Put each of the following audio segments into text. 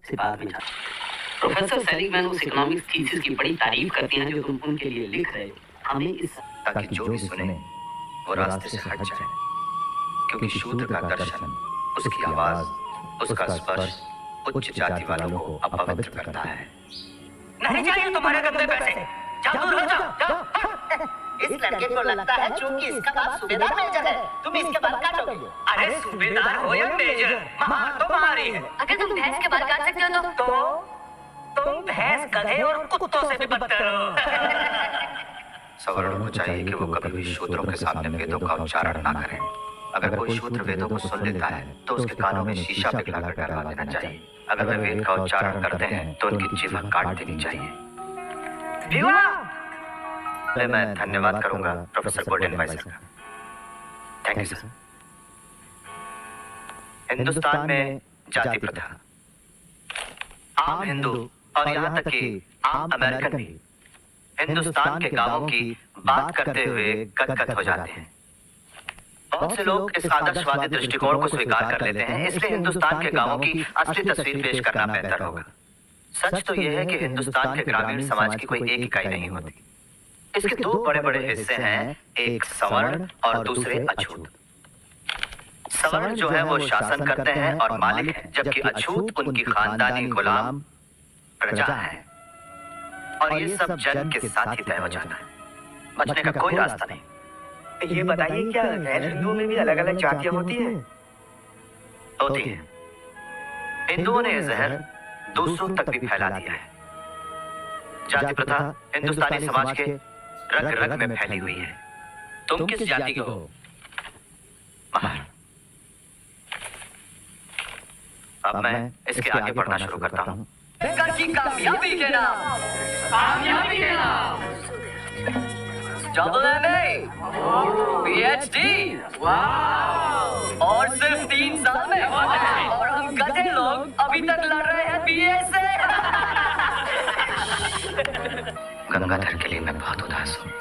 से बाद में जाता। प्रोफेसर सेलिगमैन उस इकोनॉमिक्स थीसिस की बड़ी तारीफ करती हैं जो तुम उनके लिए लिख रहे हो। हमें इस ताकि जो भी सुने वो रास्ते से हट जाए, क्योंकि शूद्र का दर्शन, उसकी आवाज, उसका स्पर्श उच्च जाति वालों को अपवित्र करता है। नहीं चाहिए तुम्हारे गंदे पैसे, जाओ दूर हो जाओ। इस लड़के को लगता है चूंकि इसका बाप सूबेदार मेजर है, तुम इसके बाल काटोगे। अरे सूबेदार हो या मेजर, मार तो मारी है। अगर तुम भैंस के बाल काट सकते हो तो तुम भैंस, गधे और कुत्तों से भी बदतर हो। सवर्णों को चाहिए कि वो कभी भी शूद्रों के सामने वेदों का उच्चारण ना करें। अगर कोई शूद्र वेदों को सुन लेता है तो उसके कानों में शीशा पिघलाकर डलवा देना चाहिए। अगर वे वेद का उच्चारण करते हैं तो उनकी जीवा काट देनी चाहिए। मैं धन्यवाद करूंगा प्रोफेसर गोल्डन वाइजर का। Thank you sir. हिंदुस्तान में जाति प्रथा, आम हिंदू और यहाँ तक कि आम अमेरिकन भी हिंदुस्तान के गांवों की बात करते हुए गदगद हो जाते हैं। बहुत से लोग इस आदर्शवादी दृष्टिकोण को स्वीकार कर लेते हैं, इसलिए हिंदुस्तान के गांवों की असली तस्वीर पेश करना बेहतर होगा। सच तो यह है कि हिंदुस्तान के ग्रामीण समाज की कोई एक इकाई नहीं होती। इसके दो बड़े बड़े हिस्से हैं, एक सवर्ण और दूसरे अछूत। सवर्ण जो है वो शासन करते हैं और मालिक हैं, जबकि अछूत उनकी खानदानी गुलाम प्रजा है। और ये सब जन्म के साथ ही तय हो जाता है, बचने का कोई रास्ता नहीं। ये बताइए, क्या गैर हिंदुओं में भी अलग अलग जातियां होती हैं? होती है। हिंदुओं ने जहर दूसरों तक भी फैला दिया है। जाति प्रथा हिंदुस्तानी समाज के रग रग में फैली हुई है। तुम किस जाति के हो? महार। अब मैं इसके आगे बढ़ना शुरू करता हूँ। कामयाबी के नाम, कामयाबी के नाम, डबल MA, PhD, और सिर्फ 3 साल में। और हम गधे लोग अभी तक लड़ रहे हैं BA से। गंगाधर के लिए मैं बहुत उदास हूँ।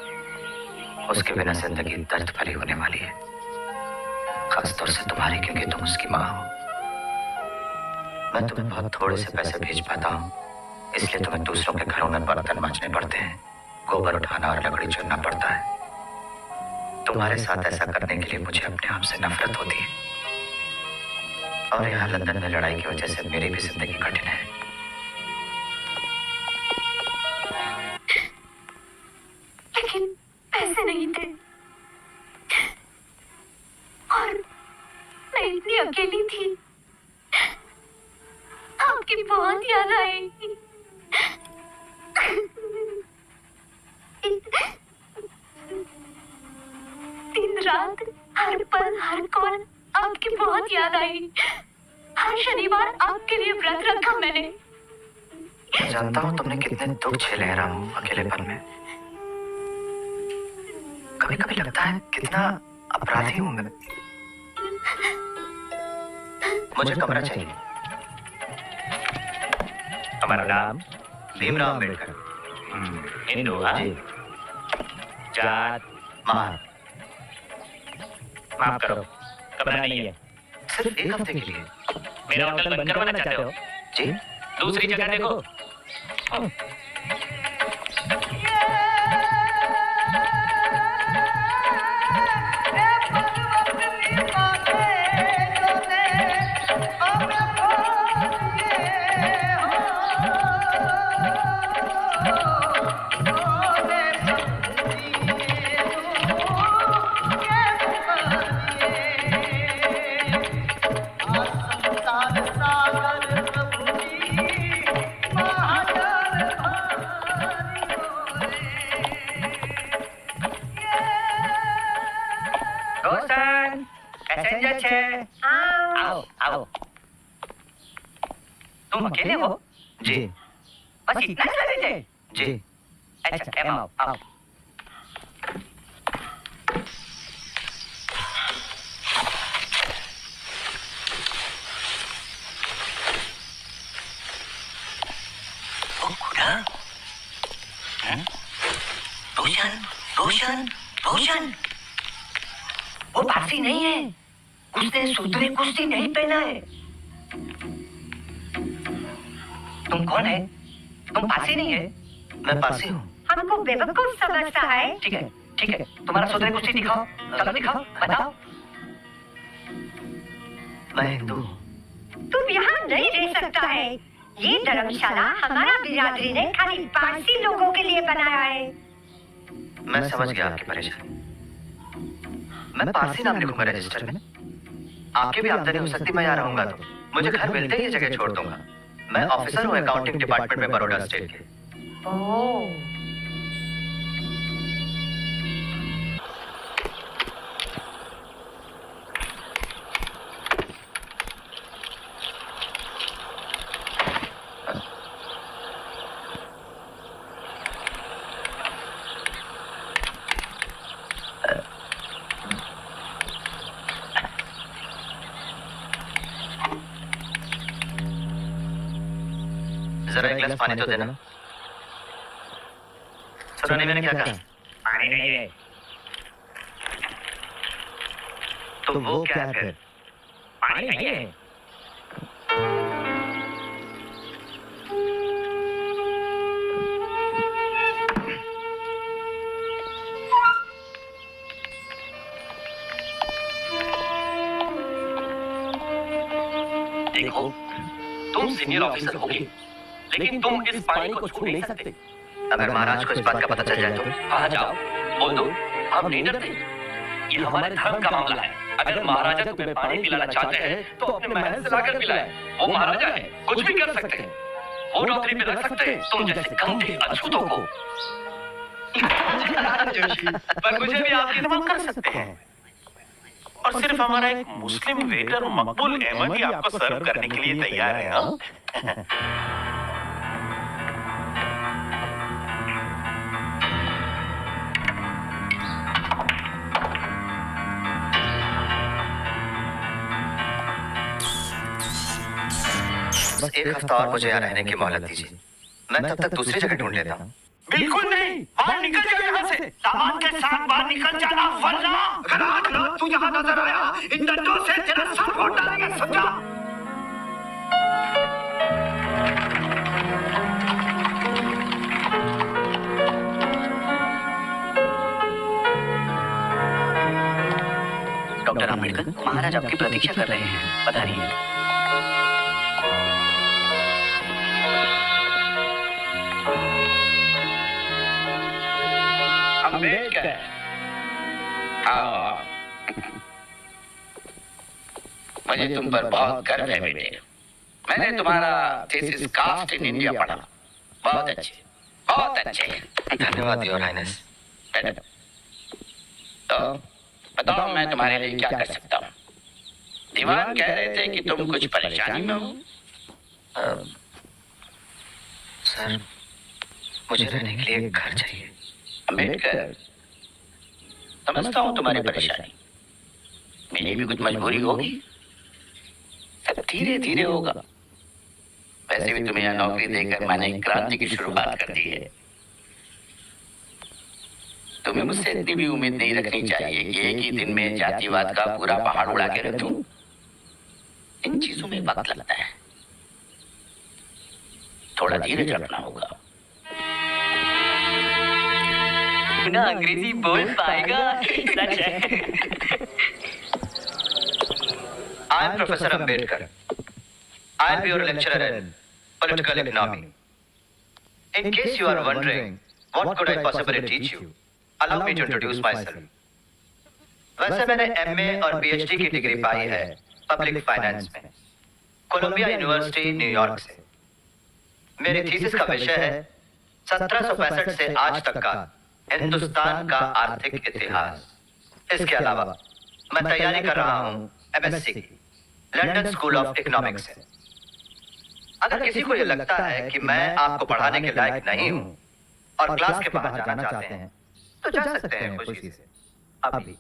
उसके बिना जिंदगी दर्द भरी होने वाली है, खासतौर से तुम्हारी, क्योंकि तुम उसकी माँ हो। मैं तुम्हें बहुत थोड़े से पैसे भेज पाता हूँ, इसलिए तुम्हें दूसरों के घरों में बर्तन मांजने पड़ते हैं, गोबर उठाना और लकड़ी चुनना पड़ता है। तुम्हारे साथ ऐसा करने के लिए मुझे अपने आप से नफरत होती है। और यहाँ लंदन में लड़ाई की वजह से मेरी भी जिंदगी कठिन है। लेकिन पैसे नहीं थे और मैं इतनी अकेली थी। आपकी बहुत याद आई। दिन रात हर पल हर कोण आपकी बहुत याद आई। हर शनिवार आपके लिए व्रत रखा मैंने। मैं जानता हूँ तुमने कितने दुख झेले रहा हूँ अकेलेपन में। कभी कभी लगता है कितना अपराधी हूँ मैं। मुझे कमरा चाहिए। हमारा नाम भीमराव अम्बेडकर। हिंदू, जात मार। माफ करो, कमरा नहीं है। सिर्फ एक हफ्ते के लिए। मेरा होटल बंद करवाना चाहते हो? जी। दूसरी जगह देखो। आओ आओ। तुम अकेले हो? जी। बस इतना ही कर रहे थे? जी। अच्छा, एम आओ आओ। रोशन रोशन रोशन, वो पारसी नहीं है। उसने सूत्रे कुश्ती नहीं पहना है। तुम कौन है? तुम पारसी नहीं है? मैं पारसी हूँ। हमको बेवकूफ समझता है। ठीक है, ठीक है, तुम्हारा सुधरे कुश्ती दिखाओ, चलो दिखाओ, बताओ। मैं हिंदू हूँ। तुम यहाँ नहीं रह सकता है। ये धर्मशाला हमारा बिरादरी ने खाली पारसी लोगों के लिए बनाया है। मैं समझ गया आपकी परेशानी। मैं पारसी नाम लिखूंगा रजिस्टर में। आपकी भी आमदनी हो सकती, मैं यहाँ रहूंगा तो मुझे घर मिलते ही ये जगह छोड़ दूंगा। मैं ऑफिसर हूँ अकाउंटिंग डिपार्टमेंट में बड़ौदा स्टेट के। जरा एक गिलास पानी तो देना। सुना नहीं मैंने क्या कहा? पानी नहीं है। तो वो क्या है? पानी नहीं है। देखो, तुम सीनियर ऑफिसर होगे, लेकिन तुम इस पानी को छू नहीं सकते। अगर महाराज को इस बात का पता चल जाए तो? कहाँ जाओ, बोल दो, हम नहीं डरते। ये हमारे धर्म का मामला है। अगर महाराजा तुम्हें पानी पिलाना चाहते हैं तो अपने महल से लाकर पिलाएं। वो महाराजा है, कुछ भी कर सकते हैं। वो नौकरी पे रख सकते हैं तुम जैसे गंदे अछूतों को। पर मुझे भी आपकी खिदमत कर सकते हैं। और सिर्फ हमारा एक मुस्लिम वेटर मकबूल अहमद ही आपको सर्व करने के लिए तैयार है। हाँ? बस एक हफ्ता और मुझे यहाँ रहने की मोहलत दीजिए। मैं तब तक दूसरी जगह ढूंढ लेता हूँ। बिल्कुल नहीं, बाहर निकल जाओ यहाँ से। सामान के साथ बाहर निकल जाना, वरना अगर आज रात तू यहाँ नजर आया, इन डंडों से तेरा सर फोड़ डालेंगे, समझा? डॉक्टर आम्बेडकर, महाराज आपकी प्रतीक्षा कर रहे हैं, बता रही है। अम्बेडकर। हाँ, मुझे तुम पर बहुत गर्व है बेटे। मैंने तुम्हारा थीसिस कास्ट इन इंडिया पढ़ा। बहुत अच्छे, बहुत अच्छे। धन्यवाद योर हाइनेस। तो बताओ मैं तुम्हारे लिए क्या कर सकता हूँ? दीवान कह रहे थे कि तुम कुछ परेशानी में हो। सर, मुझे रहने के लिए घर चाहिए। अम्बेडकर, समझता हूँ तुम्हारी परेशानी। मेरी भी कुछ मजबूरी होगी, सब धीरे धीरे होगा। वैसे भी तुम्हें यह नौकरी देकर मैंने क्रांति की शुरुआत कर दी है। तुम्हें मुझसे इतनी भी उम्मीद नहीं रखनी चाहिए कि एक ही दिन में जातिवाद का पूरा पहाड़ उड़ा के रख दूं। इन चीजों में वक्त लगता है, थोड़ा धीरज रखना होगा। ना अंग्रेजी बोल पाएगा। सच है। I am Professor Ambedkar. I'll be your lecturer in political economy. In case you are wondering, what could I possibly teach you? Allow me to introduce myself. वैसे मैंने MA और PhD की डिग्री पाई है public finance में, Colombia university New York से। मेरी thesis का विषय है 1765 से आज तक का हिंदुस्तान का आर्थिक इतिहास। इसके अलावा मैं तैयारी कर रहा हूँ MSc की लंदन स्कूल ऑफ इकोनॉमिक्स से। अगर किसी को ये लगता है कि मैं आपको पढ़ाने के लायक नहीं हूँ और क्लास के बाहर जाना चाहते हैं तो जा सकते हैं खुशी से अभी।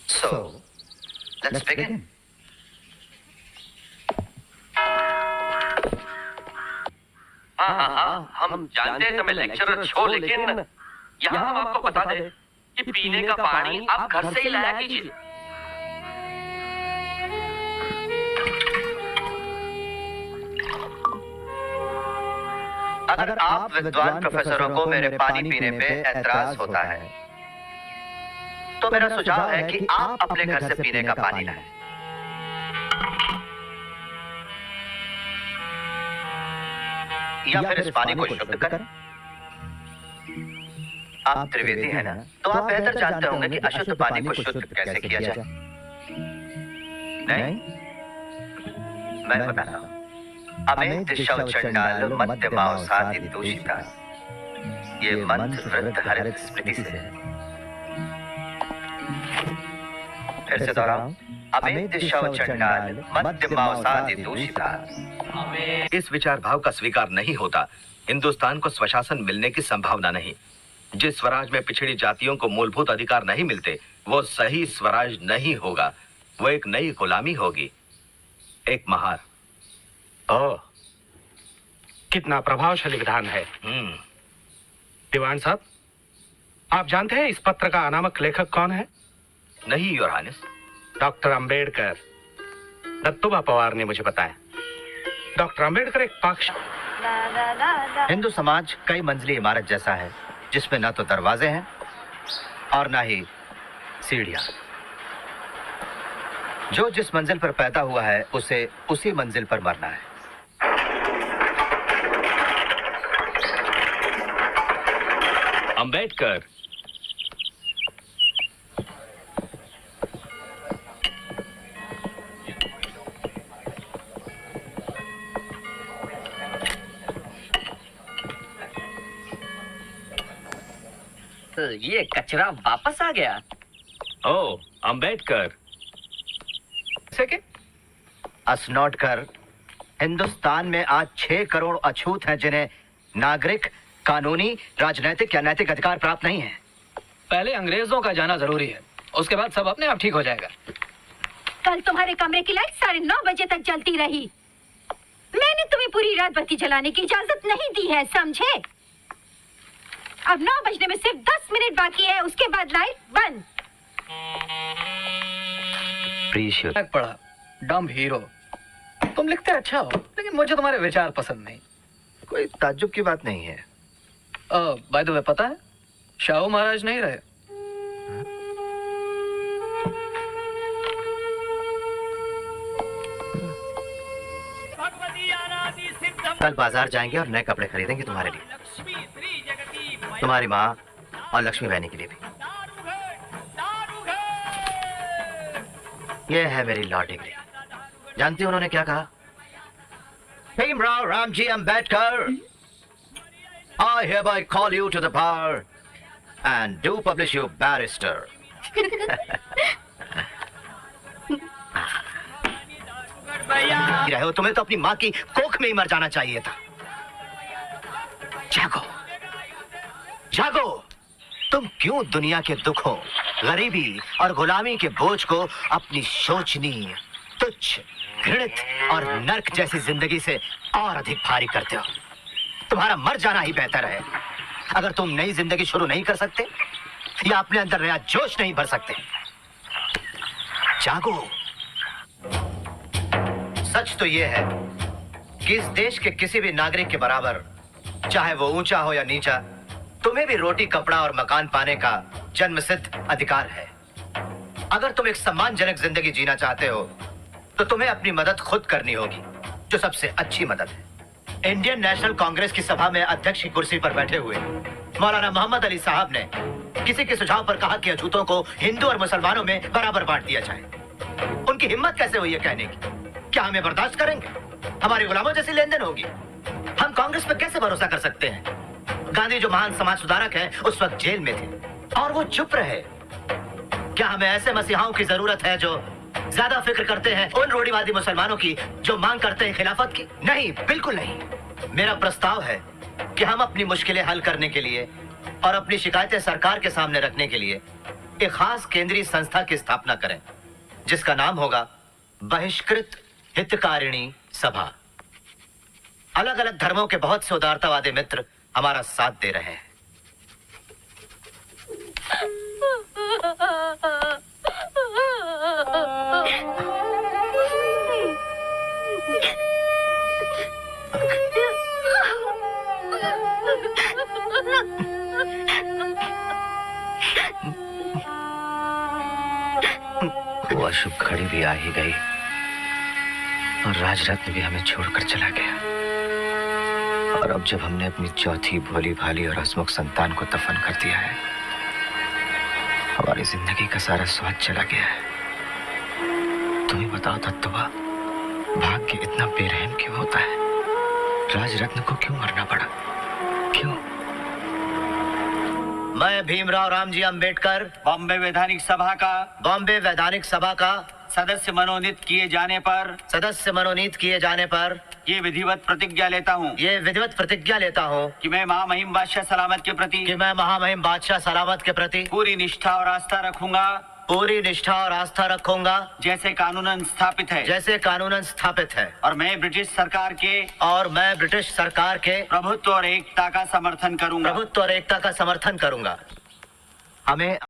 So, let's begin. हाँ, हम जानते हैं तुम्हें लेक्चरर छो, लेकिन यहाँ हम आपको बता दें कि पीने का पानी आप घर से ही लाया कीजिए। अगर आप विद्वान प्रोफेसरों को मेरे पानी पीने पे एतराज होता है तो मेरा सुझाव है कि आप अपने घर से पीने का पानी लाएं। या फिर इस पानी को शुद्ध करें। आप त्रिवेदी हैं ना, तो आप बेहतर जानते होंगे कि अशुद्ध पानी को शुद्ध कैसे किया जाए। नहीं, मैं बताता हूं। अमेत शौचंडाल मध्यमाव साधि दूषिता, ये मंत्र वृद्ध हरित स्मृति से है। फिर से दोहराऊं, अमेत शौचंडाल मध्यमाव साधि दूषिता। इस विचार भाव का स्वीकार नहीं होता, हिंदुस्तान को स्वशासन मिलने की संभावना नहीं। जिस स्वराज में पिछड़ी जातियों को मूलभूत अधिकार नहीं मिलते, वो सही स्वराज नहीं होगा, वो एक नई गुलामी होगी, एक महार। ओह, कितना प्रभावशाली विधान है। दीवान साहब, आप जानते हैं इस पत्र का अनामक लेखक कौन है? नहीं your highness. Doctor Ambedkar. Dattoba Pawar ने मुझे बताया। डॉक्टर अंबेडकर एक पक्ष। हिंदू समाज कई मंजिली इमारत जैसा है, जिसमें ना तो दरवाजे हैं और ना ही सीढ़ियां। जो जिस मंजिल पर पैदा हुआ है, उसे उसी मंजिल पर मरना है। अंबेडकर, तो ये कचरा वापस आ गया। ओ अंबेडकर। असनौटकर, हिंदुस्तान में आज 6 करोड़ अछूत हैं जिन्हें नागरिक, कानूनी, राजनैतिक या नैतिक अधिकार प्राप्त नहीं है। पहले अंग्रेजों का जाना जरूरी है, उसके बाद सब अपने आप ठीक हो जाएगा। कल तुम्हारे कमरे की लाइट 9:30 बजे तक जलती रही। मैंने तुम्हें पूरी रात बत्ती जलाने की इजाजत नहीं दी है, समझे? अब 9 बजने में सिर्फ 10 मिनट बाकी है, उसके बाद लाइट बंद। पढ़ा डम्ब हीरो। तुम लिखते अच्छा हो, लेकिन मुझे तुम्हारे विचार पसंद नहीं। कोई ताज्जुब की बात नहीं है। बाय द वे, पता है शाहू महाराज नहीं रहे। कल बाजार जाएंगे और नए कपड़े खरीदेंगे तुम्हारे लिए, तुम्हारी माँ और लक्ष्मी बहनी के लिए भी। ये है मेरी लॉ डिग्री। जानती हो उन्होंने क्या कहा? Bhimrao Ramji Ambedkar, I hereby call you to the bar and do publish you barrister. रहे हो, तुम्हें तो अपनी माँ की कोख में ही मर जाना चाहिए था। जागो, जागो। तुम क्यों दुनिया के दुखों, गरीबी और गुलामी के बोझ को अपनी शोचनीय, तुच्छ, घृणित और नर्क जैसी जिंदगी से और अधिक भारी करते हो? तुम्हारा मर जाना ही बेहतर है। अगर तुम नई जिंदगी शुरू नहीं कर सकते या अपने अंदर नया जोश नहीं भर सकते, जागो। सच तो यह है कि इस देश के किसी भी नागरिक के बराबर, चाहे वो ऊंचा हो या नीचा, तुम्हें भी रोटी, कपड़ा और मकान पाने का जन्मसिद्ध अधिकार है। अगर तुम एक सम्मानजनक जिंदगी जीना चाहते हो तो तुम्हें अपनी मदद खुद करनी होगी, जो सबसे अच्छी मदद है। इंडियन नेशनल कांग्रेस की सभा में अध्यक्ष की कुर्सी पर बैठे हुए मौलाना मोहम्मद अली साहब ने किसी के सुझाव पर कहा कि अछूतों को हिंदू और मुसलमानों में बराबर बांट दिया जाए। उनकी हिम्मत कैसे हुई है कहने की? क्या हमें बर्दाश्त करेंगे? हमारी गुलामों जैसी लेनदेन होगी? हम कांग्रेस पर कैसे भरोसा कर सकते हैं? गांधी जो महान समाज सुधारक है, उस वक्त जेल में थे और वो चुप रहे। क्या हमें ऐसे मसीहाओं की जरूरत है जो ज्यादा फिक्र करते हैं उन रूढ़िवादी मुसलमानों की जो मांग करते हैं खिलाफत की? नहीं, बिल्कुल नहीं। मेरा प्रस्ताव है कि हम अपनी मुश्किलें हल करने के लिए और अपनी शिकायतें सरकार के सामने रखने के लिए एक खास केंद्रीय संस्था की स्थापना करें, जिसका नाम होगा बहिष्कृत हितकारिणी सभा। अलग अलग धर्मों के बहुत से उदारतावादी मित्र हमारा साथ दे रहे हैं। अशुभ घड़ी भी आ ही गई और राजरत्न भी हमें छोड़कर चला गया। और अब जब हमने अपनी चौथी भोली भाली और हंसमुख संतान को दफन कर दिया है, हमारी जिंदगी का सारा स्वाद चला गया है। तुम ही बताओ तत्वा, भाग्य इतना बेरहम क्यों होता है? राजरत्न को क्यों मरना पड़ा? क्यों? मैं भीमराव रामजी अंबेडकर बॉम्बे वैधानिक सभा का सदस्य मनोनीत किए जाने पर ये विधिवत प्रतिज्ञा लेता हूँ कि मैं महामहिम बादशाह सलामत के प्रति पूरी निष्ठा और आस्था रखूंगा जैसे कानूनन स्थापित है। और मैं ब्रिटिश सरकार के प्रभुत्व और एकता का समर्थन करूंगा। हमें